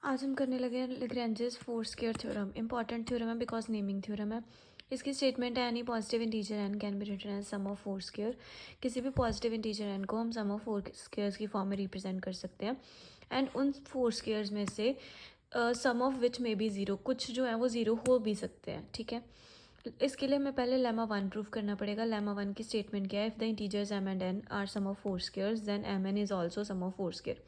आज हम करने लगे हैं Lagrange's four square theorem. Important theorem है बिकॉज नेमिंग थ्योरम है। इसकी स्टेटमेंट है any positive integer n can be written as sum of four square. किसी भी पॉजिटिव इंटीजर एन को हम सम ऑफ फोर स्क्वायर्स की फॉर्म में रिप्रेजेंट कर सकते हैं। एंड उन फोर स्क्वायर्स में से सम ऑफ विच में बी ज़ीरो, कुछ जो है वो ज़ीरो हो भी सकते हैं। ठीक है, इसके लिए हमें पहले लेमा वन प्रूफ करना पड़ेगा। लेमा वन की स्टेटमेंट क्या है? If the integers m and n are sum of four squares then m n is also sum of four square.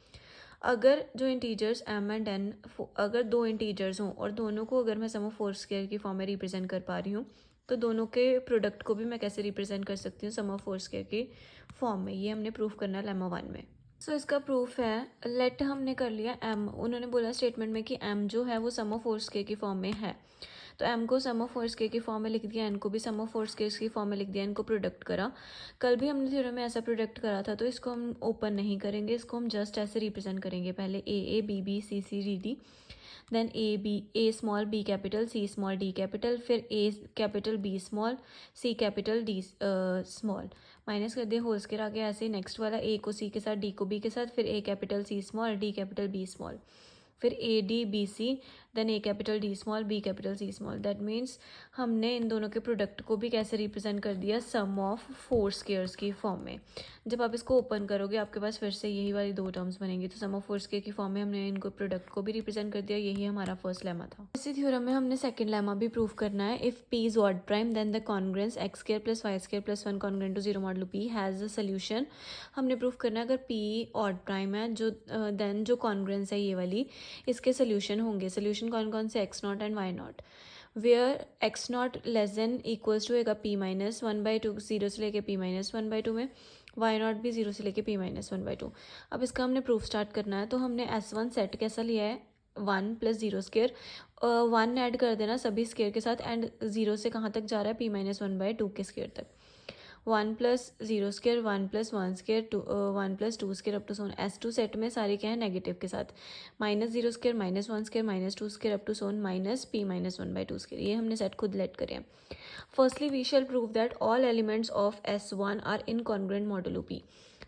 अगर जो इंटीजर्स एम एंड एन, अगर दो इंटीजर्स हों और दोनों को अगर मैं सम ऑफ फोर स्क्वायर की फॉर्म में रिप्रेजेंट कर पा रही हूँ, तो दोनों के प्रोडक्ट को भी मैं कैसे रिप्रेजेंट कर सकती हूँ? सम ऑफ फोर स्क्वायर की फॉर्म में। ये हमने प्रूफ करना है लेमा वन में। सो इसका प्रूफ है, लेट हमने कर लिया एम, उन्होंने बोला स्टेटमेंट में कि एम जो है वो सम ऑफ फोर स्क्वायर की फॉर्म में है, तो एम को सम ऑफ फोर स्क्वायर की फॉर्म में लिख दिया, एन को भी सम ऑफ फोर स्क्वायर की फॉर्म में लिख दिया, इनको प्रोडक्ट करा। कल भी हमने थ्योरम में ऐसा प्रोडक्ट करा था, तो इसको हम ओपन नहीं करेंगे, इसको हम जस्ट ऐसे रिप्रेजेंट करेंगे। पहले a b b c c d d, then a small B capital C small D capital, फिर ए capital B small c capital D small, minus कर दिया होल स्क्वायर आ गया। ऐसे नेक्स्ट वाला ए को सी के साथ, डी को बी के साथ, फिर ए कैपिटल सी small D capital B small, फिर A D B C, then A capital D small B capital C small. That means हमने इन दोनों के प्रोडक्ट को भी कैसे रिप्रेजेंट कर दिया? सम ऑफ फोर स्क्वायर्स की फॉर्म में। जब आप इसको ओपन करोगे आपके पास फिर से यही वाली दो टर्म्स बनेंगी, तो सम ऑफ फोर स्क्वायर की फॉर्म में हमने इनको प्रोडक्ट को भी रिप्रेजेंट कर दिया। यही हमारा फर्स्ट लेमा था। इसी थ्योरम में हमने सेकंड लेमा भी प्रूव करना है। If p is odd prime then the congruence x square plus y square plus one congruent to zero modulo p has a solution. हमने प्रूव करना है अगर पी ऑड प्राइम है जो देन जो कॉन्ग्रेंस है ये वाली, इसके सोल्यूशन होंगे। सोल्यूशन कौन कौन से? X not and Y not. Where X not less than equals to होगा P minus one by two, zero से लेके P minus one by two में, वाई नॉट भी जीरो से लेके P minus one by two. अब इसका हमने प्रूफ स्टार्ट करना है, तो हमने एस वन सेट कैसा लिया है? One plus zero square, one add कर देना सभी स्केयर के साथ, एंड जीरो से कहाँ तक जा रहा है? P minus one by two के स्केयर तक। One plus zero square, one plus one square, two one plus two square up to so on. S two set में सारे क्या है? नेगेटिव के साथ। Minus zero square, minus one square, minus two square up to so on minus p minus one by two square. ये हमने set खुद let करें। Firstly we shall prove that all elements of S one are incongruent modulo P.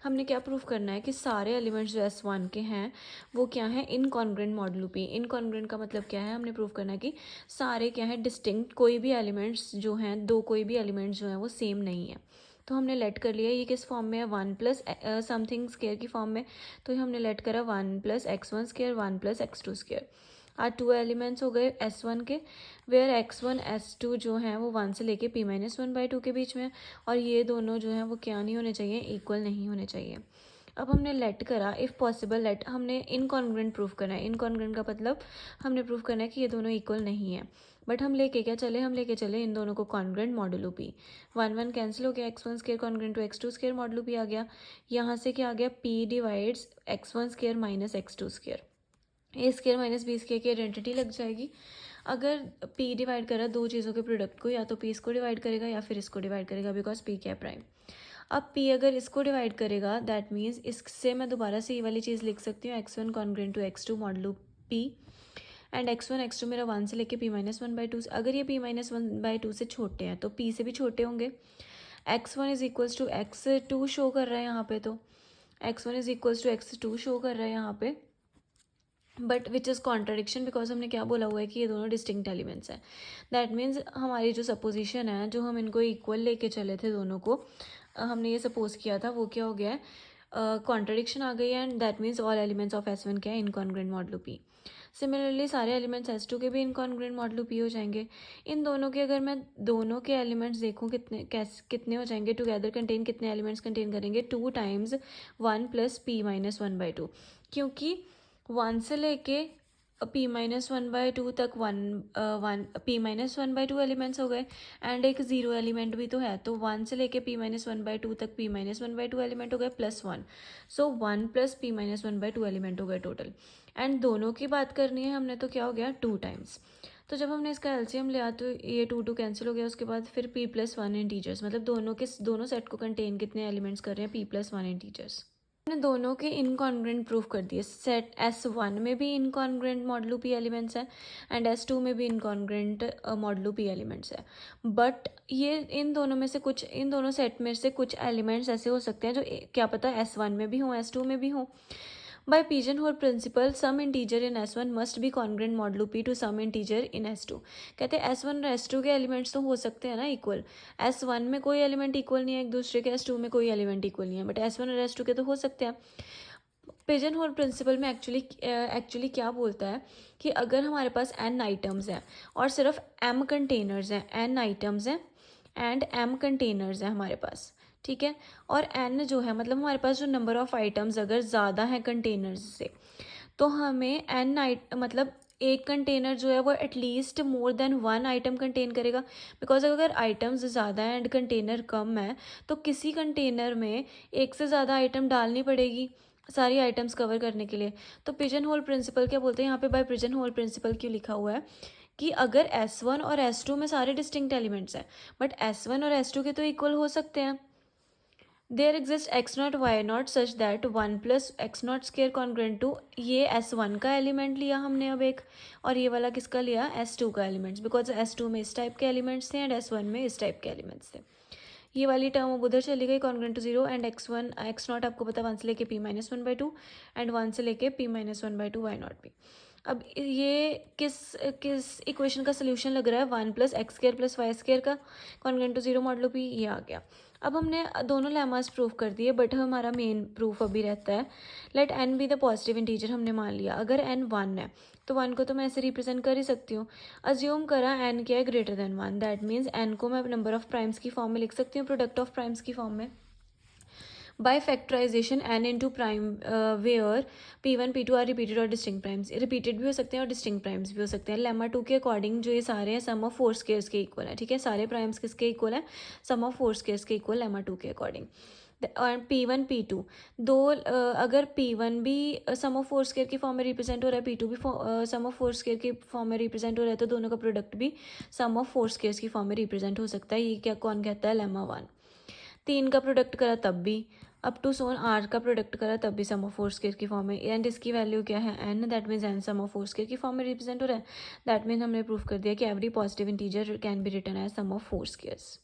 हमने क्या proof करना है कि सारे एलिमेंट्स जो एस वन के हैं वो क्या है? Incongruent modulo P. इनकॉन्ग्रुएंट का मतलब क्या है? हमने प्रूफ करना है कि सारे क्या है? डिस्टिंक्ट, कोई भी एलिमेंट्स जो हैं, दो कोई भी एलिमेंट्स जो हैं वो सेम नहीं है। तो हमने लेट कर लिया ये किस फॉर्म में है? वन प्लस समथिंग स्केयर की फॉर्म में। तो हमने लेट करा one plus x one square, one plus x two square. आज टू एलिमेंट्स हो गए एस वन के, where x one S two जो हैं वो वन से लेके P minus one by two के बीच में, और ये दोनों जो हैं वो क्या नहीं होने चाहिए? इक्वल नहीं होने चाहिए। अब हमने लेट करा, इफ़ पॉसिबल लेट, हमने इनकॉन्ग्रुएंट प्रूफ करना है। इनकॉन्ग्रुएंट का मतलब हमने प्रूफ करना है कि ये दोनों इक्वल नहीं है। बट हम लेके क्या चले? हम लेके चले इन दोनों को congruent modulo P. One one cancel हो गया, X one square congruent to x two square modulo P आ गया। यहाँ से क्या आ गया? P divides X one square minus X two square. A square minus B square की आइडेंटिटी लग जाएगी। अगर पी डिवाइड करा दो चीज़ों के प्रोडक्ट को, या तो पी इसको डिवाइड करेगा या फिर इसको डिवाइड करेगा, बिकॉज पी क्या प्राइम। अब पी अगर इसको डिवाइड करेगा दैट मीन्स इससे मैं दोबारा से ये वाली चीज़ लिख सकती हूँ, x one congruent to x two modulo p, and x one x two मेरा वन से लेके P minus one by two. अगर ये p minus one by two से छोटे हैं तो पी से भी छोटे होंगे। X one is equals to x two show कर रहा है यहाँ पे, तो x one is equals to x two show कर रहा है यहाँ पे, but which is contradiction, because हमने क्या बोला हुआ है कि ये दोनों डिस्टिंक्ट एलिमेंट्स हैं। दैट मीन्स हमारी जो सपोजिशन है, जो हम इनको इक्वल लेके चले थे दोनों को, हमने ये सपोज किया था, वो क्या हो गया है? कॉन्ट्रडिक्शन आ गई है, and that means all elements of S one क्या है? Incongruent modulo P. सिमिलरली सारे एलिमेंट्स एस टू के भी इनकॉन्ग्रुएंट मॉडुलो पी हो जाएंगे। इन दोनों के अगर मैं दोनों के एलिमेंट्स देखूँ कितने हो जाएंगे टुगेदर, कंटेन कितने एलिमेंट्स कंटेन करेंगे? Two times one plus P minus one by two, क्योंकि वन से लेके P minus one by two तक one P minus one by two elements हो गए, एंड एक ज़ीरो एलिमेंट भी तो है, तो वन से लेके P minus one by two तक P minus one by two element हो गए plus one. So one plus P minus one by two element हो गए टोटल। एंड दोनों की बात करनी है हमने, तो क्या हो गया? Two times. तो जब हमने इसका एलसीएम लिया तो ये टू टू कैंसिल हो गया। उसके बाद फिर पी प्लस वन इंटीजर्स, मतलब दोनों सेट को कंटेन कितने एलिमेंट्स कर रहे हैं? P plus one integers. हमने दोनों के इनकॉन्ग्रुएंट प्रूफ कर दिए। सेट एस वन में भी इनकॉन्ग्रुएंट मॉडुलो पी एलिमेंट्स हैं, एंड एस टू में भी इनकॉन्ग्रुएंट मॉडुलो पी एलिमेंट्स हैं। बट ये इन दोनों सेट में से कुछ एलिमेंट्स ऐसे हो सकते हैं जो क्या पता एस वन में भी हों, एस टू में भी हों। By pigeon hole principle some integer in S1 must be congruent modulo P to some integer in S2। कहते हैं S1 और S2 के एलिमेंट्स तो हो सकते हैं ना इक्वल। S1 में कोई एलिमेंट इक्वल नहीं है एक दूसरे के, S2 में कोई एलिमेंट इक्वल नहीं है, बट S1 और S2 के तो हो सकते हैं। पिजन होल प्रिंसिपल में एक्चुअली क्या बोलता है कि अगर हमारे पास n आइटम्स हैं और सिर्फ m कंटेनर्स हैं, n आइटम्स हैं एंड m कंटेनर्स हैं हमारे पास, ठीक है, और n जो है मतलब हमारे पास जो नंबर ऑफ़ आइटम्स अगर ज़्यादा हैं कंटेनर्स से, तो हमें मतलब एक कंटेनर जो है वो at least more than one atom contain करेगा। बिकॉज अगर आइटम्स ज़्यादा हैं एंड कंटेनर कम है तो किसी कंटेनर में एक से ज़्यादा आइटम डालनी पड़ेगी सारी आइटम्स कवर करने के लिए। तो पिजन होल प्रिंसिपल क्या बोलते हैं यहाँ पे, बाय पिजन होल प्रिंसिपल क्यों लिखा हुआ है कि अगर S1 और S2 में सारे डिस्टिंक्ट एलिमेंट्स हैं बट S1 और S2 के तो इक्वल हो सकते हैं। There exist x naught y naught such that one plus x naught square congruent to, ये S1 का एलिमेंट लिया हमने अब एक, और ये वाला किसका लिया, S2 का एलिमेंट्स, बिकॉज S2 में इस टाइप के एलिमेंट्स थे एंड S1 में इस टाइप के एलिमेंट्स थे। ये वाली टर्म अब उधर चली गई congruent to zero, and x naught आपको पता 1 से लेके P-1/2 एंड 1 से लेके P-1/2 वाई नॉट भी। अब ये किस इक्वेशन का सोल्यूशन लग रहा है, 1 plus X square plus Y square का congruent to zero modulo P, ये आ गया। अब हमने दोनों लेमास प्रूफ कर दिए बट हमारा मेन प्रूफ अभी रहता है, let n be the positive integer. हमने मान लिया अगर n 1 है तो 1 को तो मैं ऐसे रिप्रेजेंट कर ही सकती हूँ। अज्यूम करा n क्या है, greater than 1, that means n को मैं नंबर ऑफ प्राइम्स की फॉर्म में लिख सकती हूँ, प्रोडक्ट ऑफ प्राइम्स की फॉर्म में, by factorisation n into prime where P1 P2 are repeated और डिस्टिंक्ट प्राइम्स, रिपीटेड भी हो सकते हैं और डिस्टिंक्ट प्राइम्स भी हो सकते हैं। लेमा 2 के अकॉर्डिंग जो ये सारे हैं सम ऑफ फोर स्केयर्स के इक्वल है, ठीक है, सारे प्राइम्स किसके इक्वल है, सम ऑफ फोर स्केयर्स के इक्वल लेमा 2 के अकॉर्डिंग। और P1 P2 दो अगर P1 भी सम ऑफ फोर स्केयर की फॉर्म में रिप्रेजेंट हो रहा है, P2 भी सम ऑफ फोर स्केयर की फॉर्म में रिप्रेजेंट हो रहा है, तो दोनों का प्रोडक्ट भी सम ऑफ फोर स्केयर्स की फॉर्म में रिप्रेजेंट हो सकता है। ये क्या कौन कहता है, लेमा 1। 3 का प्रोडक्ट करा तब भी, अप टू सोन R का प्रोडक्ट करा तब भी सम ऑफ फोर स्केयर की फॉर्म में, एंड इसकी वैल्यू क्या है n, that means n sum of four square की फॉर्म में रिप्रेजेंट हो रहा है। दैट मीन्स हमने प्रूफ कर दिया कि every positive integer can be written as sum of four scares.